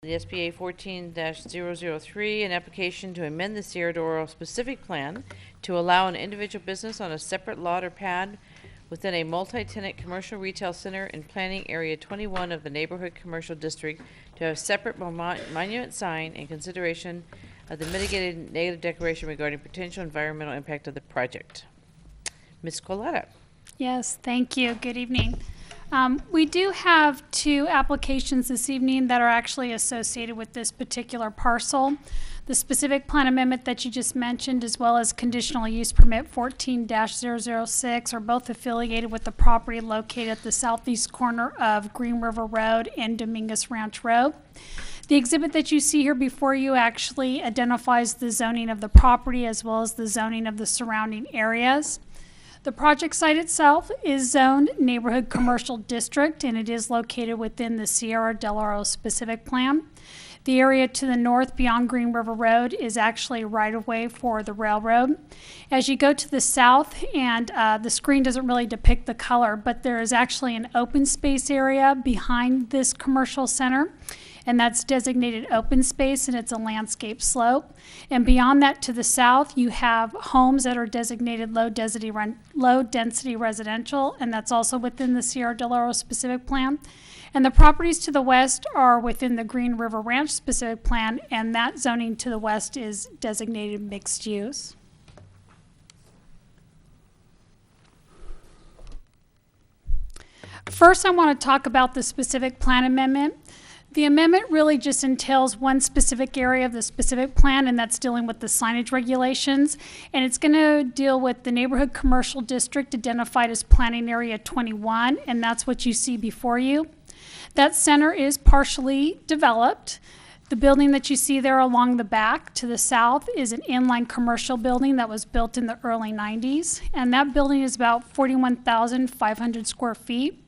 The SBA 14-003, an application to amend the Sierra Doro specific plan to allow an individual business on a separate lot or pad within a multi-tenant commercial retail center in planning area 21 of the neighborhood commercial district to have a separate monument sign in consideration of the mitigated negative declaration regarding potential environmental impact of the project. Ms. Coletta. Yes, thank you. Good evening. We do have two applications this evening that are actually associated with this particular parcel. The specific plan amendment that you just mentioned, as well as conditional use permit 14-006, are both affiliated with the property located at the southeast corner of Green River Road and Dominguez Ranch Road. The exhibit that you see here before you actually identifies the zoning of the property as well as the zoning of the surrounding areas. The project site itself is zoned Neighborhood Commercial District, and it is located within the Sierra Del Oro specific plan. The area to the north beyond Green River Road is actually right-of-way for the railroad. As you go to the south, and the screen doesn't really depict the color, but there is actually an open space area behind this commercial center, and that's designated open space, and it's a landscape slope. And beyond that to the south, you have homes that are designated low density residential, and that's also within the Sierra Del Oro specific plan. And the properties to the west are within the Green River Ranch specific plan, and that zoning to the west is designated mixed use. First, I want to talk about the specific plan amendment. The amendment really just entails one specific area of the specific plan, and that's dealing with the signage regulations. And it's going to deal with the neighborhood commercial district identified as planning area 21, and that's what you see before you. That center is partially developed. The building that you see there along the back to the south is an inline commercial building that was built in the early 90s, and that building is about 41,500 square feet.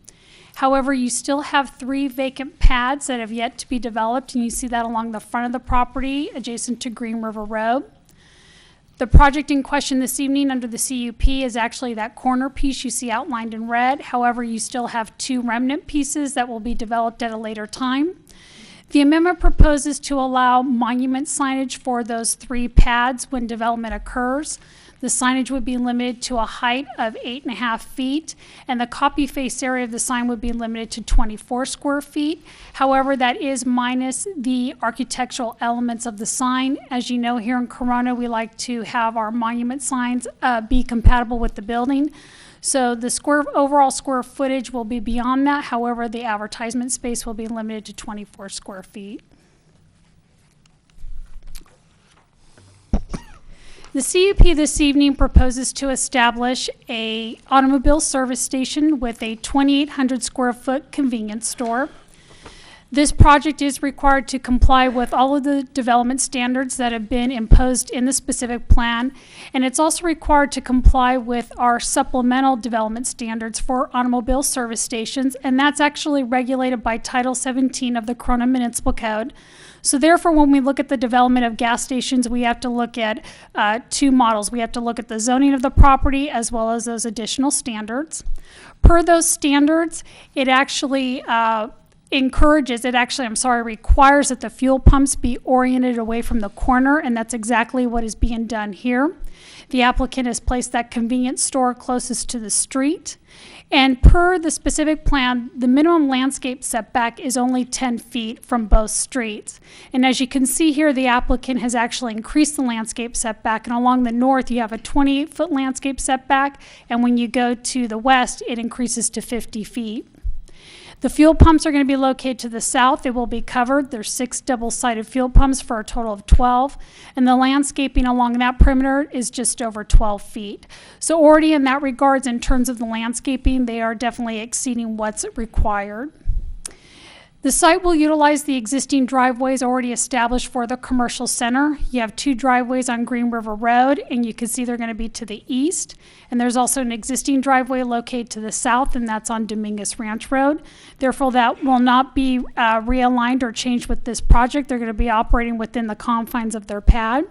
However, you still have 3 vacant pads that have yet to be developed, and you see that along the front of the property adjacent to Green River Road. The project in question this evening under the CUP is actually that corner piece you see outlined in red. However, you still have 2 remnant pieces that will be developed at a later time. The amendment proposes to allow monument signage for those 3 pads when development occurs. The signage would be limited to a height of 8.5 feet, and the copy face area of the sign would be limited to 24 square feet. However, that is minus the architectural elements of the sign. As you know, here in Corona, we like to have our monument signs be compatible with the building. So the overall square footage will be beyond that. However, the advertisement space will be limited to 24 square feet. The CUP this evening proposes to establish an automobile service station with a 2,800 square foot convenience store. This project is required to comply with all of the development standards that have been imposed in the specific plan, and it's also required to comply with our supplemental development standards for automobile service stations, and that's actually regulated by Title 17 of the Corona Municipal Code. So therefore, when we look at the development of gas stations, we have to look at 2 models. We have to look at the zoning of the property as well as those additional standards. Per those standards, it actually requires that the fuel pumps be oriented away from the corner, and that's exactly what is being done here. The applicant has placed that convenience store closest to the street. And per the specific plan, the minimum landscape setback is only 10 feet from both streets. And as you can see here, the applicant has actually increased the landscape setback. And along the north, you have a 28-foot landscape setback. And when you go to the west, it increases to 50 feet. The fuel pumps are going to be located to the south. They will be covered. There's 6 double-sided fuel pumps for a total of 12. And the landscaping along that perimeter is just over 12 feet. So already in that regards, in terms of the landscaping, they are definitely exceeding what's required. The site will utilize the existing driveways already established for the commercial center. You have 2 driveways on Green River Road, and you can see they're going to be to the east. And there's also an existing driveway located to the south, and that's on Dominguez Ranch Road. Therefore, that will not be realigned or changed with this project. They're going to be operating within the confines of their pad.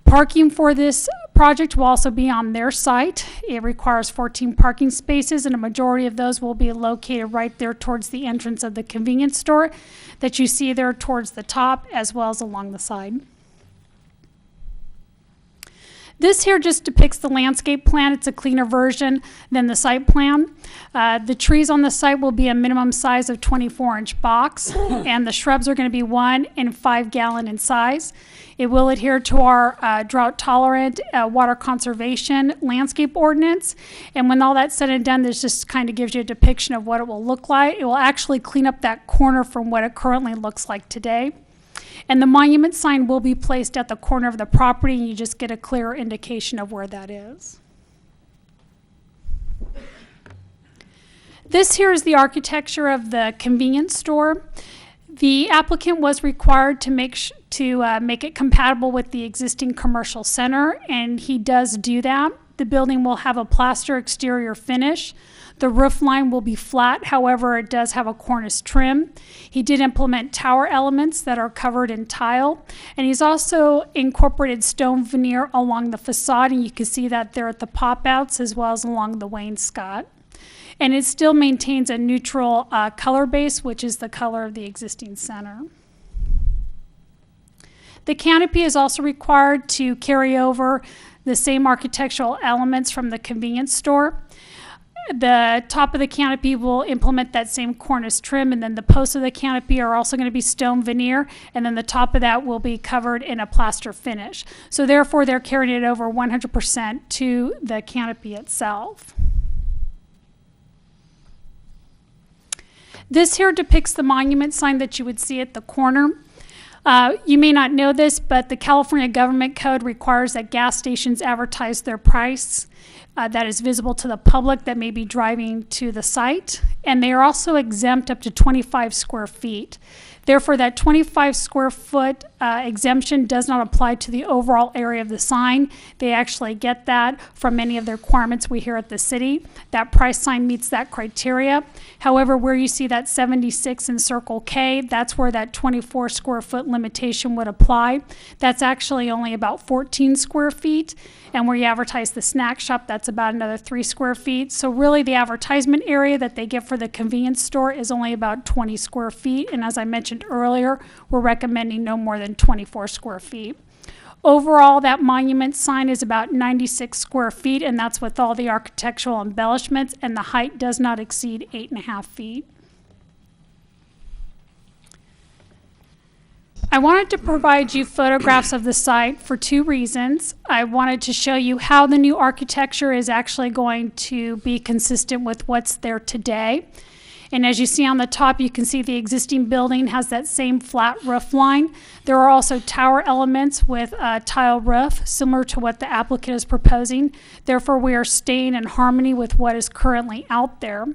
Parking for this project will also be on their site. It requires 14 parking spaces, and a majority of those will be located right there towards the entrance of the convenience store that you see there towards the top as well as along the side. This here just depicts the landscape plan. It's a cleaner version than the site plan. The trees on the site will be a minimum size of 24-inch box, and the shrubs are going to be 1 and 5 gallon in size. It will adhere to our drought-tolerant water conservation landscape ordinance. And when all that's said and done, this just kind of gives you a depiction of what it will look like. It will actually clean up that corner from what it currently looks like today. And the monument sign will be placed at the corner of the property, and you just get a clearer indication of where that is. This here is the architecture of the convenience store. The applicant was required to make it compatible with the existing commercial center, and he does do that. The building will have a plaster exterior finish. The roof line will be flat, however, it does have a cornice trim. He did implement tower elements that are covered in tile, and he's also incorporated stone veneer along the facade, and you can see that there at the pop-outs as well as along the wainscot. And it still maintains a neutral color base, which is the color of the existing center. The canopy is also required to carry over the same architectural elements from the convenience store. The top of the canopy will implement that same cornice trim, and then the posts of the canopy are also going to be stone veneer, and then the top of that will be covered in a plaster finish. So therefore, they're carrying it over 100% to the canopy itself. This here depicts the monument sign that you would see at the corner. You may not know this, but the California Government Code requires that gas stations advertise their price that is visible to the public that may be driving to the site. And they are also exempt up to 25 square feet. Therefore, that 25 square foot exemption does not apply to the overall area of the sign. They actually get that from many of the requirements we hear at the city. That price sign meets that criteria. However, where you see that 76 in Circle K, that's where that 24 square foot limitation would apply. That's actually only about 14 square feet. And where you advertise the snack shop, that's about another 3 square feet. So really the advertisement area that they get for the convenience store is only about 20 square feet. And as I mentioned earlier, we're recommending no more than 24 square feet. Overall, that monument sign is about 96 square feet, and that's with all the architectural embellishments, and the height does not exceed 8.5 feet. I wanted to provide you photographs of the site for 2 reasons. I wanted to show you how the new architecture is actually going to be consistent with what's there today. And as you see on the top, you can see the existing building has that same flat roof line. There are also tower elements with a tile roof, similar to what the applicant is proposing. Therefore, we are staying in harmony with what is currently out there.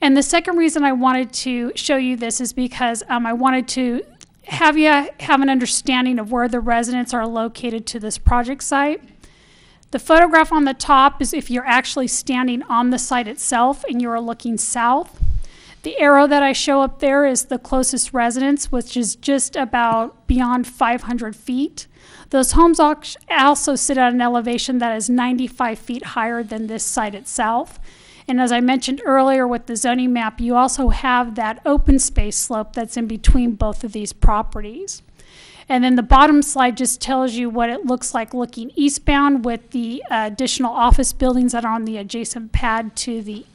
And the second reason I wanted to show you this is because I wanted to have you have an understanding of where the residents are located to this project site. The photograph on the top is if you're actually standing on the site itself and you're looking south. The arrow that I show up there is the closest residence, which is just about beyond 500 feet. Those homes also sit at an elevation that is 95 feet higher than this site itself. And as I mentioned earlier with the zoning map, you also have that open space slope that's in between both of these properties. And then the bottom slide just tells you what it looks like looking eastbound with the additional office buildings that are on the adjacent pad to the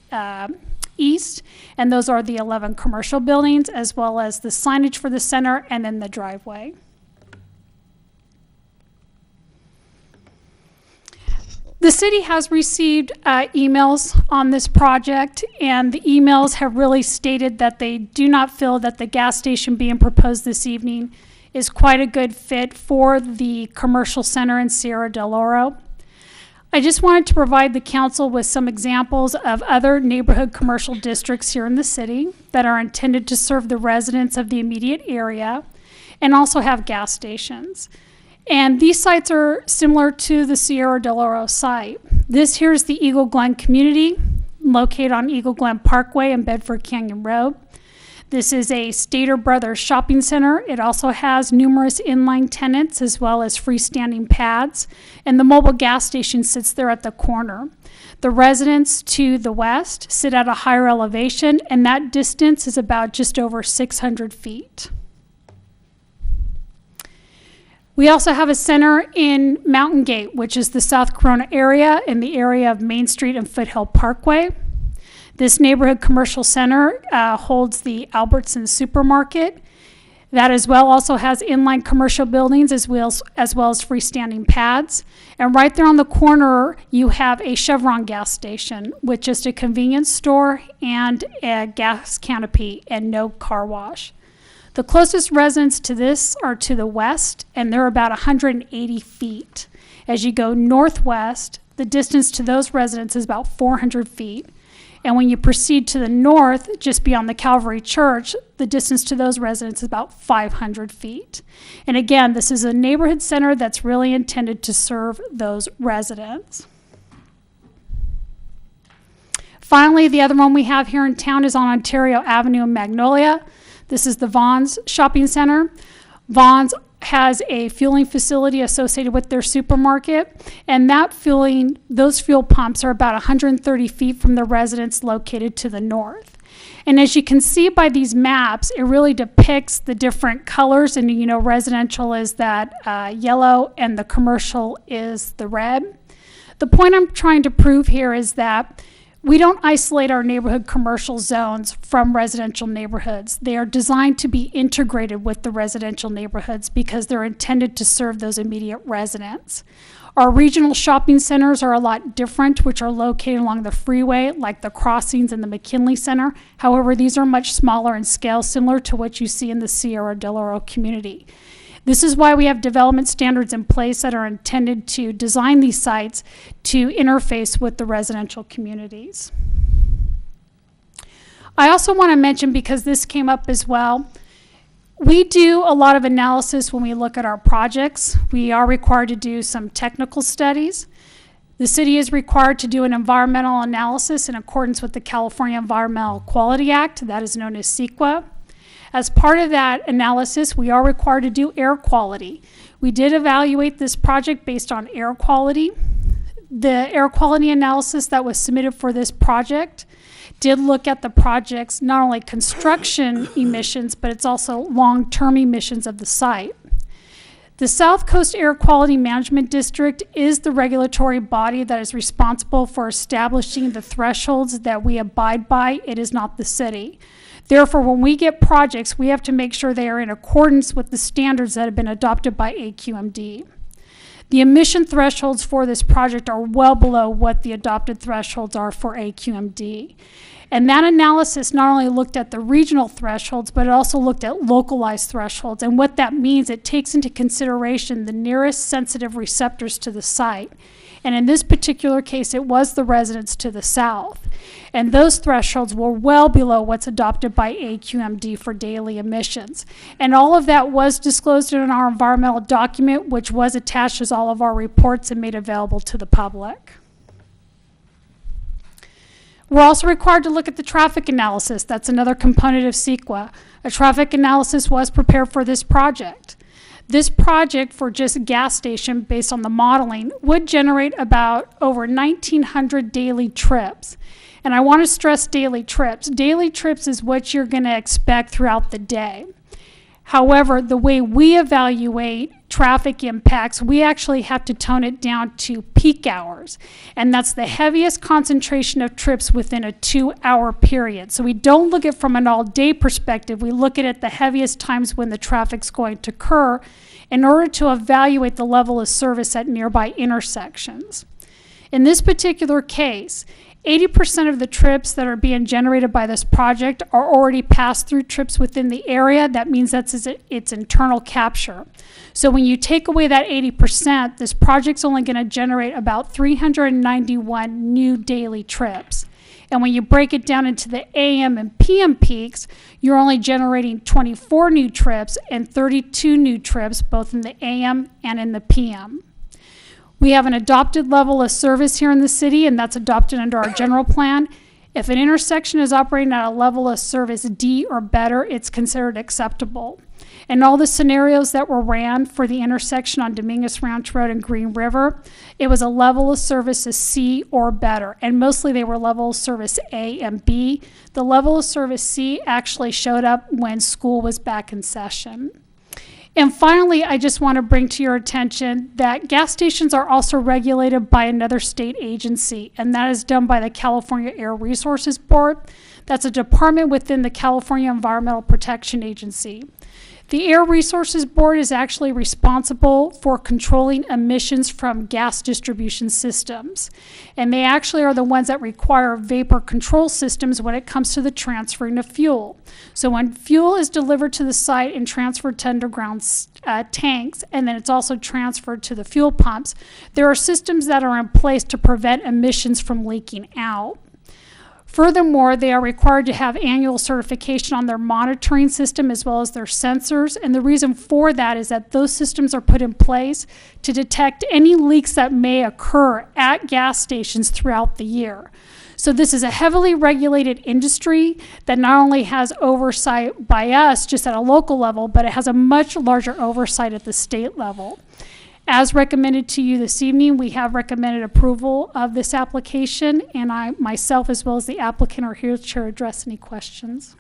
east. And those are the 11 commercial buildings, as well as the signage for the center and then the driveway. The city has received emails on this project, and the emails have really stated that they do not feel that the gas station being proposed this evening is quite a good fit for the commercial center in Sierra del Oro. I just wanted to provide the council with some examples of other neighborhood commercial districts here in the city that are intended to serve the residents of the immediate area and also have gas stations. And these sites are similar to the Sierra del Oro site. This here is the Eagle Glen community, located on Eagle Glen Parkway and Bedford Canyon Road. This is a Stater Brothers shopping center. It also has numerous inline tenants as well as freestanding pads, and the mobile gas station sits there at the corner. The residents to the west sit at a higher elevation, and that distance is about just over 600 feet. We also have a center in Mountain Gate, which is the South Corona area in the area of Main Street and Foothill Parkway. This neighborhood commercial center holds the Albertson supermarket. That as well also has inline commercial buildings as well as freestanding pads. And right there on the corner, you have a Chevron gas station with just a convenience store and a gas canopy and no car wash. The closest residents to this are to the west, and they're about 180 feet. As you go northwest, the distance to those residents is about 400 feet. And when you proceed to the north, just beyond the Calvary Church, the distance to those residents is about 500 feet. And again, this is a neighborhood center that's really intended to serve those residents. Finally, the other one we have here in town is on Ontario Avenue in Magnolia. This is the Vaughn's Shopping Center. Vaughn's has a fueling facility associated with their supermarket, and those fuel pumps are about 130 feet from the residents located to the north. And as you can see by these maps, it really depicts the different colors, and residential is that yellow and the commercial is the red. The point I'm trying to prove here is that we don't isolate our neighborhood commercial zones from residential neighborhoods. They are designed to be integrated with the residential neighborhoods because they're intended to serve those immediate residents. Our regional shopping centers are a lot different, which are located along the freeway, like the Crossings and the McKinley Center. However, these are much smaller in scale, similar to what you see in the Sierra del Oro community. This is why we have development standards in place that are intended to design these sites to interface with the residential communities. I also want to mention, because this came up as well, we do a lot of analysis when we look at our projects. We are required to do some technical studies. The city is required to do an environmental analysis in accordance with the California Environmental Quality Act, that is known as CEQA. As part of that analysis, we are required to do air quality. We did evaluate this project based on air quality. The air quality analysis that was submitted for this project did look at the project's not only construction emissions, but it's also long-term emissions of the site. The South Coast Air Quality Management District is the regulatory body that is responsible for establishing the thresholds that we abide by. It is not the city. Therefore, when we get projects, we have to make sure they are in accordance with the standards that have been adopted by AQMD. The emission thresholds for this project are well below what the adopted thresholds are for AQMD. And that analysis not only looked at the regional thresholds, but it also looked at localized thresholds. And what that means, it takes into consideration the nearest sensitive receptors to the site. And in this particular case, it was the residents to the south. And those thresholds were well below what's adopted by AQMD for daily emissions. And all of that was disclosed in our environmental document, which was attached as all of our reports and made available to the public. We're also required to look at the traffic analysis. That's another component of CEQA. A traffic analysis was prepared for this project. This project for just gas station, based on the modeling, would generate about over 1,900 daily trips. And I want to stress daily trips. Daily trips is what you're going to expect throughout the day. However, the way we evaluate traffic impacts, we actually have to tone it down to peak hours. And that's the heaviest concentration of trips within a 2-hour period. So we don't look at it from an all-day perspective. We look at it the heaviest times when the traffic's going to occur in order to evaluate the level of service at nearby intersections. In this particular case, 80% of the trips that are being generated by this project are already pass-through trips within the area. That means that's its internal capture. So when you take away that 80%, this project's only going to generate about 391 new daily trips. And when you break it down into the AM and PM peaks, you're only generating 24 new trips and 32 new trips, both in the AM and in the PM. We have an adopted level of service here in the city, and that's adopted under our general plan. If an intersection is operating at a level of service D or better, it's considered acceptable. In all the scenarios that were ran for the intersection on Dominguez Ranch Road and Green River, it was a level of service of C or better, and mostly they were level of service A and B. The level of service C actually showed up when school was back in session. And finally, I just want to bring to your attention that gas stations are also regulated by another state agency, and that is done by the California Air Resources Board. That's a department within the California Environmental Protection Agency. The Air Resources Board is actually responsible for controlling emissions from gas distribution systems. And they actually are the ones that require vapor control systems when it comes to the transferring of fuel. So when fuel is delivered to the site and transferred to underground tanks, and then it's also transferred to the fuel pumps, there are systems that are in place to prevent emissions from leaking out. Furthermore, they are required to have annual certification on their monitoring system as well as their sensors. And the reason for that is that those systems are put in place to detect any leaks that may occur at gas stations throughout the year. So this is a heavily regulated industry that not only has oversight by us just at a local level, but it has a much larger oversight at the state level. As recommended to you this evening, we have recommended approval of this application, and I myself as well as the applicant are here to address any questions.